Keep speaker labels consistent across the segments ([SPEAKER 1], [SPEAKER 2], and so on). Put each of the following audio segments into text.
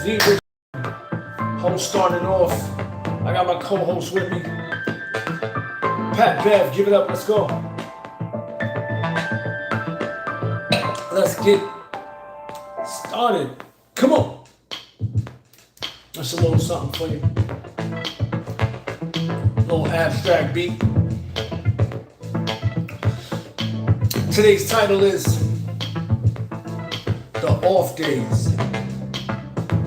[SPEAKER 1] The Rich host starting off. I got my co-host with me. Pat Bev, give it up. Let's go. Let's get started. Come on. That's a little something for you. A little abstract beat. Today's title is The Off Days.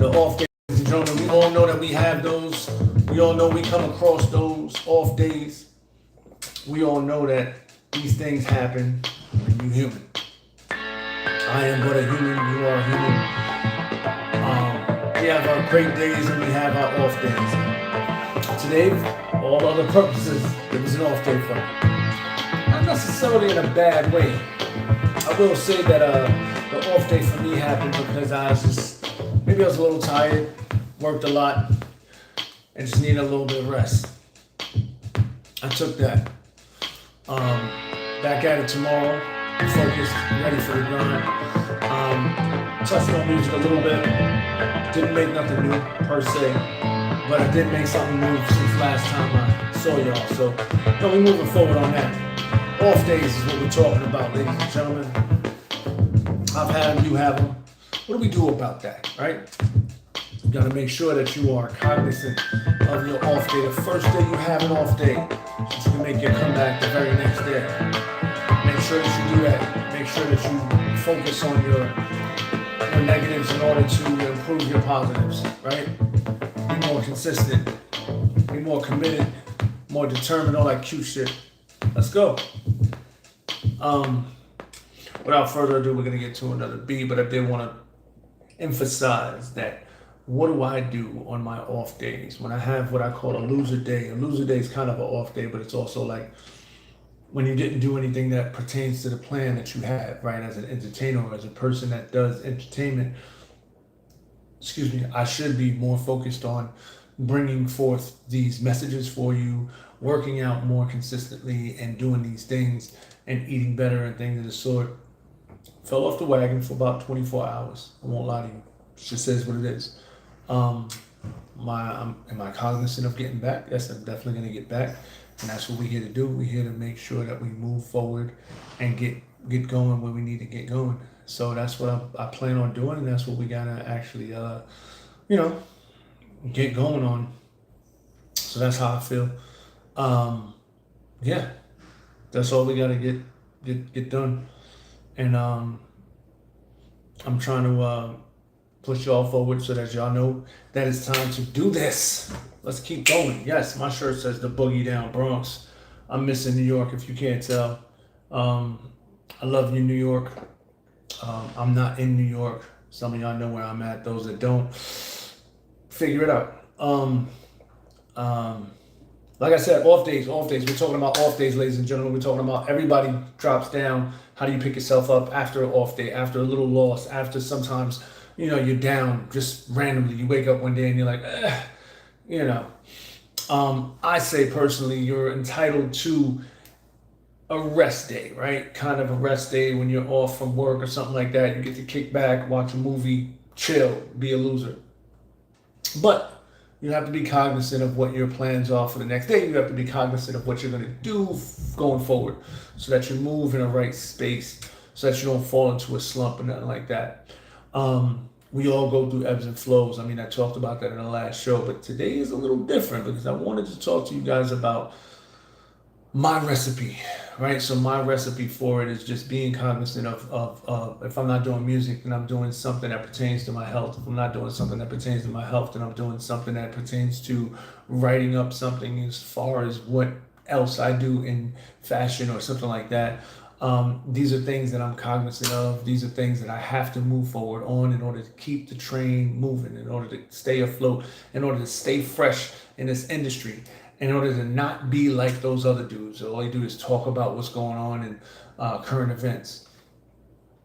[SPEAKER 1] The off days, ladies and gentlemen. We all know that we have those. We all know we come across those off days. We all know that these things happen when you're human. I am but a human, you are human. We have our great days and we have our off days. Today, all other purposes, it was an off day for me. Not necessarily in a bad way. I will say that the off day for me happened because maybe I was a little tired, worked a lot, and just needed a little bit of rest. I took that. Back at it tomorrow, focused, ready for the grind. Touched on music a little bit. Didn't make nothing new per se, but I did make something new since last time I saw y'all. So, we're moving forward on that. Off days is what we're talking about, ladies and gentlemen. I've had them, you have them. What do we do about that, right? You gotta make sure that you are cognizant of your off day. The first day you have an off day, so you can make your comeback the very next day. Make sure that you do that. Make sure that you focus on your negatives in order to improve your positives, right? Be more consistent, be more committed, more determined, all that cute shit. Let's go. Without further ado, we're gonna get to another beat, but I did want to emphasize that what do I do on my off days when I have what I call a loser day? A loser day is kind of an off day, but it's also like when you didn't do anything that pertains to the plan that you had, right? As an entertainer or as a person that does entertainment, I should be more focused on bringing forth these messages for you, working out more consistently and doing these things and eating better and things of the sort. Fell off the wagon for about 24 hours. I won't lie to you. It just says what it is. Am I cognizant of getting back? Yes, I'm definitely going to get back. And that's what we're here to do. We're here to make sure that we move forward and get going where we need to get going. So that's what I plan on doing. And that's what we got to actually, get going on. So that's how I feel. Yeah, that's all we got to get done. And I'm trying to push y'all forward so that y'all know that it's time to do this. Let's keep going. Yes, my shirt says the Boogie Down Bronx. I'm missing New York if you can't tell. I love you, New York. I'm not in New York. Some of y'all know where I'm at. Those that don't, figure it out. Like I said, off days. We're talking about off days, ladies and gentlemen. We're talking about everybody drops down. How do you pick yourself up after an off day, after a little loss, after sometimes, you're down just randomly. You wake up one day and you're like, I say personally, you're entitled to a rest day, right? Kind of a rest day when you're off from work or something like that. You get to kick back, watch a movie, chill, be a loser. But you have to be cognizant of what your plans are for the next day. You have to be cognizant of what you're going to do going forward so that you move in a right space, so that you don't fall into a slump or nothing like that. We all go through ebbs and flows. I mean, I talked about that in the last show, but today is a little different because I wanted to talk to you guys about my recipe, right? So my recipe for it is just being cognizant of if I'm not doing music, then I'm doing something that pertains to my health. If I'm not doing something that pertains to my health, then I'm doing something that pertains to writing up something as far as what else I do in fashion or something like that. These are things that I'm cognizant of. These are things that I have to move forward on in order to keep the train moving, in order to stay afloat, in order to stay fresh in this industry, in order to not be like those other dudes. All they do is talk about what's going on in current events.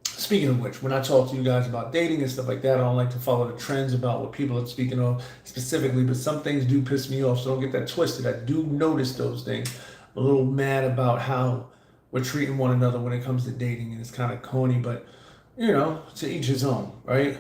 [SPEAKER 1] Speaking of which, when I talk to you guys about dating and stuff like that, I don't like to follow the trends about what people are speaking of specifically, but some things do piss me off, so don't get that twisted. I do notice those things. I'm a little mad about how we're treating one another when it comes to dating, and it's kind of corny, but to each his own, right?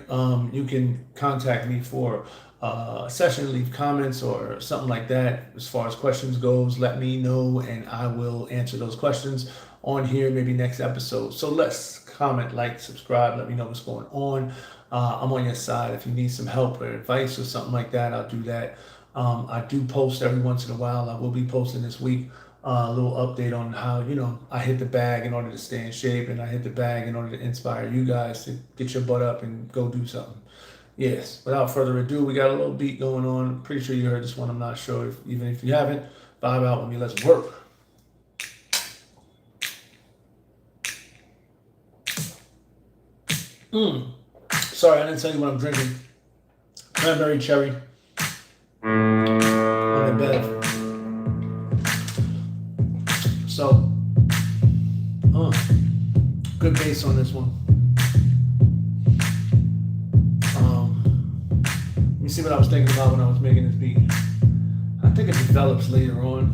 [SPEAKER 1] You can contact me for a session, leave comments or something like that. As far as questions goes, let me know and I will answer those questions on here, maybe next episode. So let's comment, like, subscribe, let me know what's going on. I'm on your side. If you need some help or advice or something like that, I'll do that. I do post every once in a while. I will be posting this week a little update on how I hit the bag in order to stay in shape, and I hit the bag in order to inspire you guys to get your butt up and go do something. Yes. Without further ado, we got a little beat going on. Pretty sure you heard this one. I'm not sure even if you haven't. Vibe out with me. Let's work. Sorry, I didn't tell you what I'm drinking. Cranberry cherry on the bed. So, good bass on this one. Let me see what I was thinking about when I was making this beat. I think it develops later on.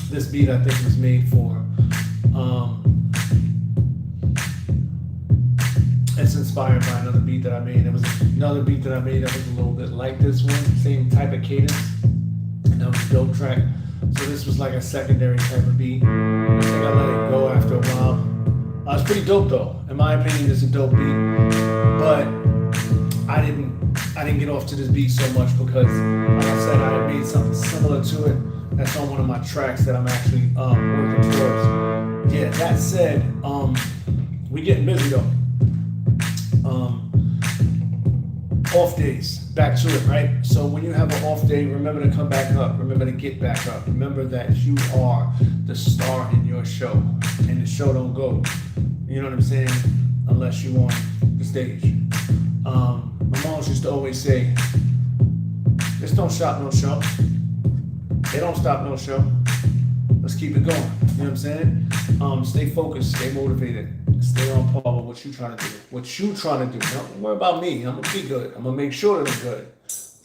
[SPEAKER 1] This beat I think was made for, it's inspired by another beat that I made. It was another beat that I made that was a little bit like this one, same type of cadence, and that was a dope track. So this was like a secondary type of beat. I think I let it go after a while. It's pretty dope though. In my opinion, it's a dope beat. But I didn't get off to this beat so much because, like I said, I had made something similar to it. That's on one of my tracks that I'm actually working towards. Yeah, that said, we getting busy though. Off days, back to it, right? So when you have an off day, remember to come back up. Remember to get back up. Remember that you are the star in your show, and the show don't go. You know what I'm saying? Unless you on the stage. My mom used to always say, "Just don't stop no show. They don't stop no show. Let's keep it going." You know what I'm saying? Stay focused, stay motivated, stay on par with what you trying to do. What you trying to do. Don't worry about me. I'm gonna be good. I'm gonna make sure that I'm good.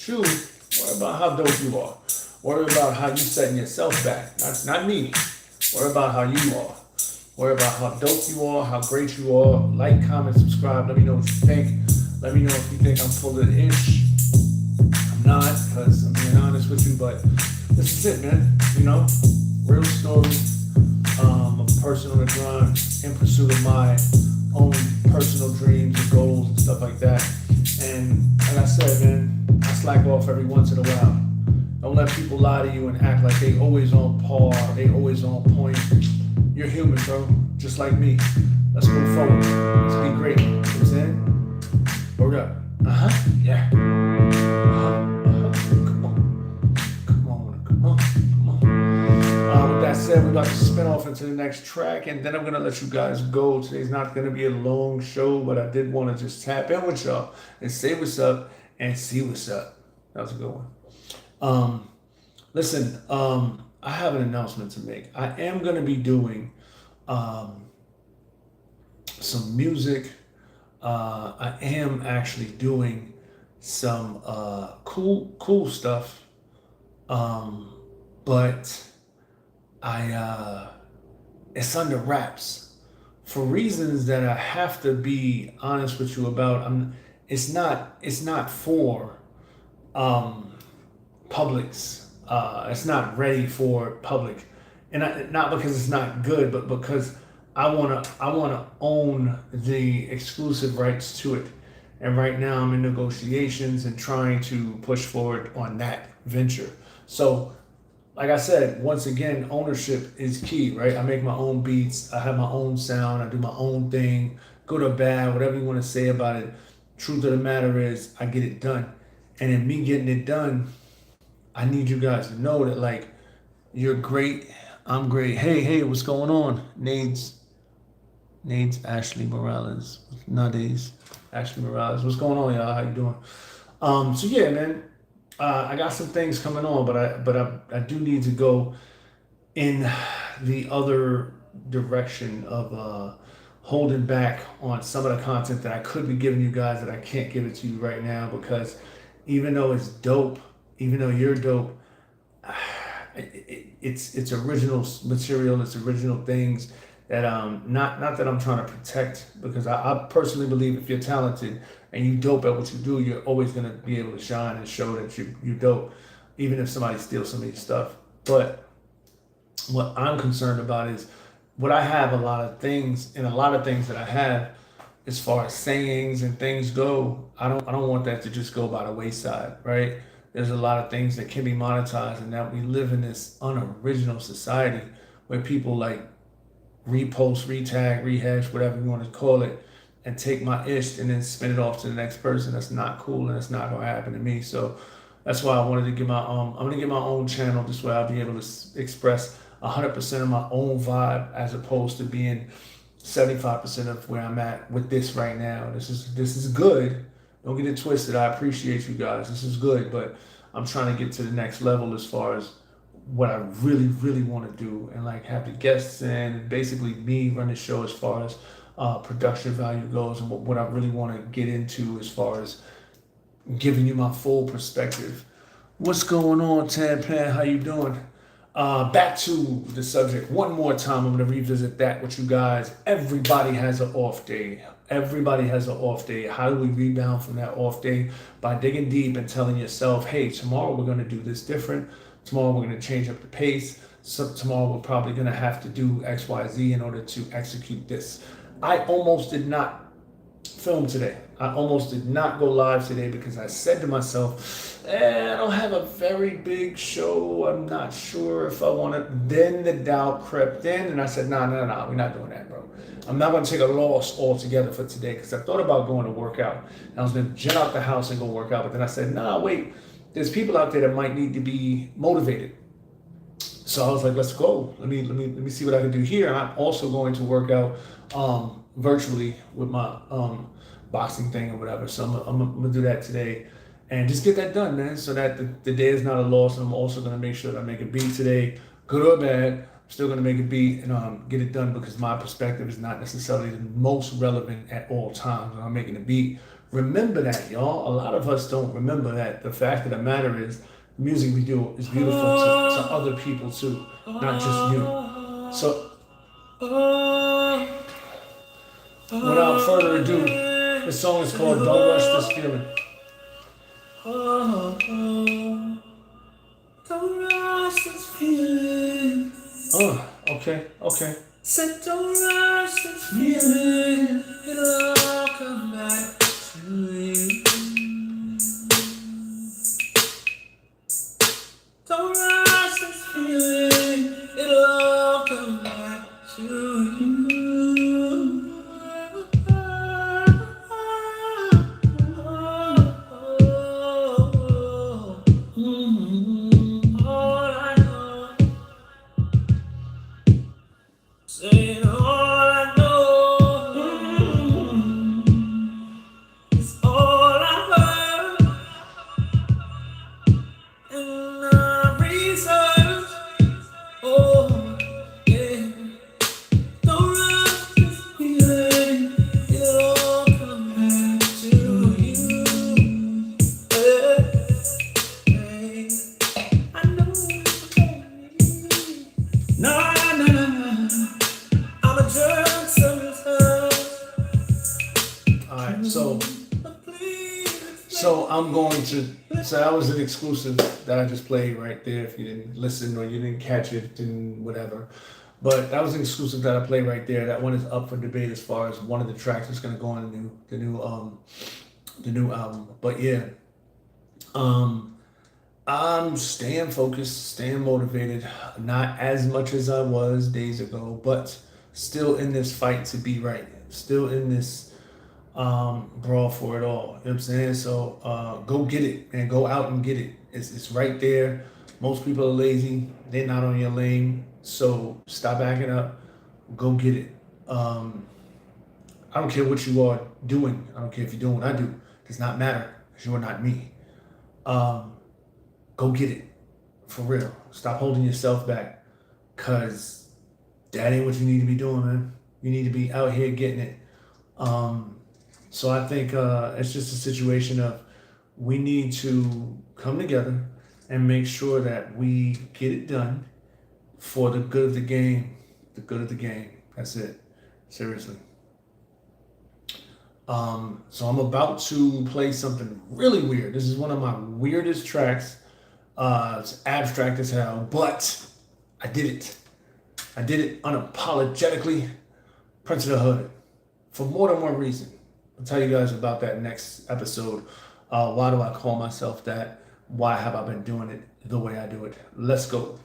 [SPEAKER 1] You worry about how dope you are. Worry about how you setting yourself back. Not me. Worry about how you are. Worry about how dope you are, how great you are. Like, comment, subscribe. Let me know what you think. Let me know if you think I'm full of ish. I'm not, because I'm being honest with you, but this is it, man. Real story. A person on the grind in pursuit of my own personal dreams and goals and stuff like that. And like I said, man, I slack off every once in a while. Don't let people lie to you and act like they always on par, they always on point. You're human, bro, just like me. Let's move forward. Let's be great. You know what I'm saying? Word up. Yeah. Come on. With that said, we're about to spin off into the next track, and then I'm gonna let you guys go. Today's not gonna be a long show, but I did want to just tap in with y'all and say what's up and see what's up. That was a good one. Listen, I have an announcement to make. I am gonna be doing some music. I am actually doing some cool stuff, but it's under wraps for reasons that I have to be honest with you about. It's not for publics. It's not ready for public, and not because it's not good, but because I wanna own the exclusive rights to it. And right now I'm in negotiations and trying to push forward on that venture. So, like I said, once again, ownership is key, right? I make my own beats, I have my own sound, I do my own thing, good or bad, whatever you want to say about it. Truth of the matter is, I get it done. And in me getting it done, I need you guys to know that, like, you're great, I'm great. Hey, what's going on? Nade's Ashley Morales. Nowadays, Ashley Morales. What's going on, y'all? How you doing? So yeah, man. I got some things coming on, but I do need to go in the other direction of holding back on some of the content that I could be giving you guys that I can't give it to you right now, because even though it's dope, even though you're dope, it's original material, it's original things that not that I'm trying to protect, because I personally believe if you're talented and you dope at what you do, you're always gonna be able to shine and show that you dope, even if somebody steals some of your stuff. But what I'm concerned about is what I have, a lot of things, and a lot of things that I have as far as sayings and things go, I don't want that to just go by the wayside, right? There's a lot of things that can be monetized, and that we live in this unoriginal society where people like repost, retag, rehash, whatever you want to call it, and take my ish and then spin it off to the next person. That's not cool, and that's not gonna happen to me. So that's why I wanted to get my I'm gonna get my own channel. This way I'll be able to express 100% of my own vibe, as opposed to being 75% of where I'm at with this right now. This is good. Don't get it twisted. I appreciate you guys. This is good, but I'm trying to get to the next level as far as what I really, really want to do, and like have the guests in, and basically me run the show as far as production value goes, and what I really want to get into as far as giving you my full perspective. What's going on, Tan Pan? How you doing? Back to the subject one more time. I'm going to revisit that with you guys. Everybody has an off day. Everybody has an off day. How do we rebound from that off day? By digging deep and telling yourself, hey, tomorrow we're going to do this different. Tomorrow we're going to change up the pace. So tomorrow we're probably going to have to do X, Y, Z in order to execute this. I almost did not film today. I almost did not go live today because I said to myself, I don't have a very big show. I'm not sure if I want to. Then the doubt crept in, and I said, no, we're not doing that, bro. I'm not going to take a loss altogether for today, because I thought about going to work out. And I was going to jet out the house and go work out, but then I said, nah, wait. There's people out there that might need to be motivated. So I was like, let's go. Let me see what I can do here. And I'm also going to work out virtually with my boxing thing or whatever. So I'm gonna do that today and just get that done, man. So that the day is not a loss. And I'm also gonna make sure that I make a beat today, good or bad. I'm still gonna make a beat and get it done, because my perspective is not necessarily the most relevant at all times when I'm making a beat. Remember that, y'all. A lot of us don't remember that. The fact of the matter is, the music we do is beautiful to other people too, not just you. So, without further ado, the song is called Don't Rush This Feeling. Don't rush this feeling. Okay. Said don't rush this feeling. It'll all come back to you. Don't rush this feeling. It'll all come back to you. Saying all I know is all I heard, and I research. Oh, yeah. Don't rush this feeling, it'll all come back to you. Hey, I know it's okay. No. I'm a jerk sometimes. Alright, so I'm going to. So that was an exclusive that I just played right there. If you didn't listen or you didn't catch it, then whatever. But that was an exclusive that I played right there. That one is up for debate as far as one of the tracks that's gonna go on the new album. But yeah, I'm staying focused, staying motivated. Not as much as I was days ago, but still in this fight to be right. Still in this brawl for it all. You know what I'm saying? So go get it and go out and get it. It's right there. Most people are lazy. They're not on your lane. So stop acting up. Go get it. I don't care what you are doing. I don't care if you're doing what I do. It does not matter, because you are not me. Go get it. For real. Stop holding yourself back, because that ain't what you need to be doing, man. You need to be out here getting it. So I think it's just a situation of we need to come together and make sure that we get it done for the good of the game. The good of the game. That's it. Seriously. So I'm about to play something really weird. This is one of my weirdest tracks. It's abstract as hell, but I did it. I did it unapologetically. Prince of the Hood. For more than one reason. I'll tell you guys about that next episode. Why do I call myself that? Why have I been doing it the way I do it? Let's go.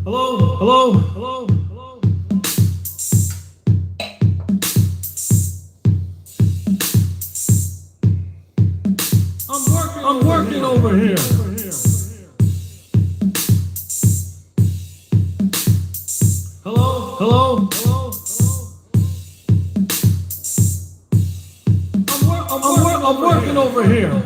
[SPEAKER 1] Hello, hello, hello, hello. I'm working over here. Hello, hello, hello. I'm working over here.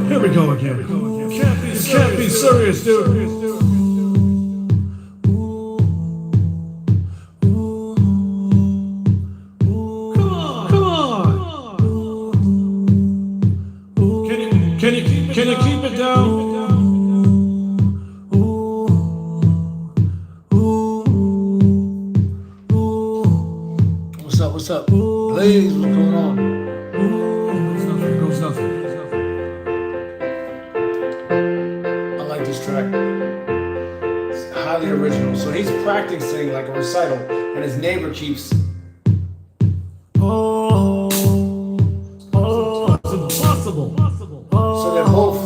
[SPEAKER 1] Here we go again. Can't be serious, dude. Come on. Can you keep it down? What's up? Blaze, what's going on? Goes nothing. I like this track. It's highly original. So he's practicing like a recital, and his neighbor keeps. It's impossible. So they're both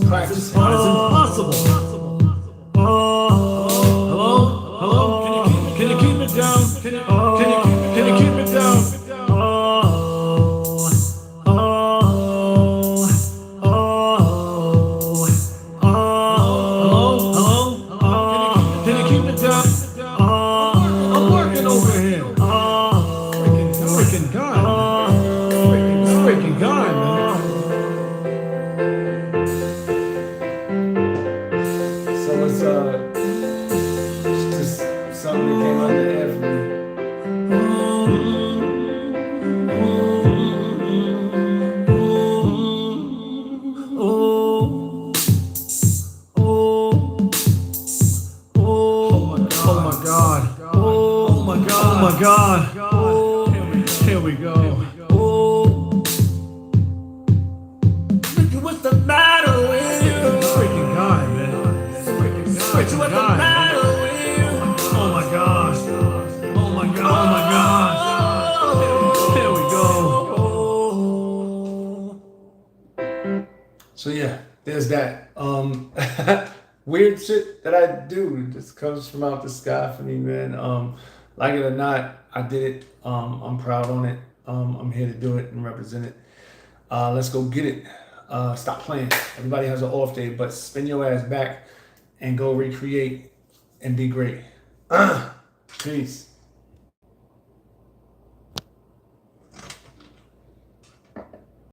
[SPEAKER 1] practicing. It's impossible. Hello? Can you keep it down? Can you keep it down? Can you keep it down? I'm working over here. Freaking God. Freaking God, man. So it's just something that came out of the air for me. Oh my God. Here we go. What's the matter with you? Freaking God, man. What's the matter with you? Oh my gosh. Oh my God. Here we go. So yeah, there's that. Weird shit that I do just comes from out the sky for me, man. Like it or not, I did it. I'm proud on it. I'm here to do it and represent it. Let's go get it. Stop playing. Everybody has an off day, but spin your ass back and go recreate and be great. Peace.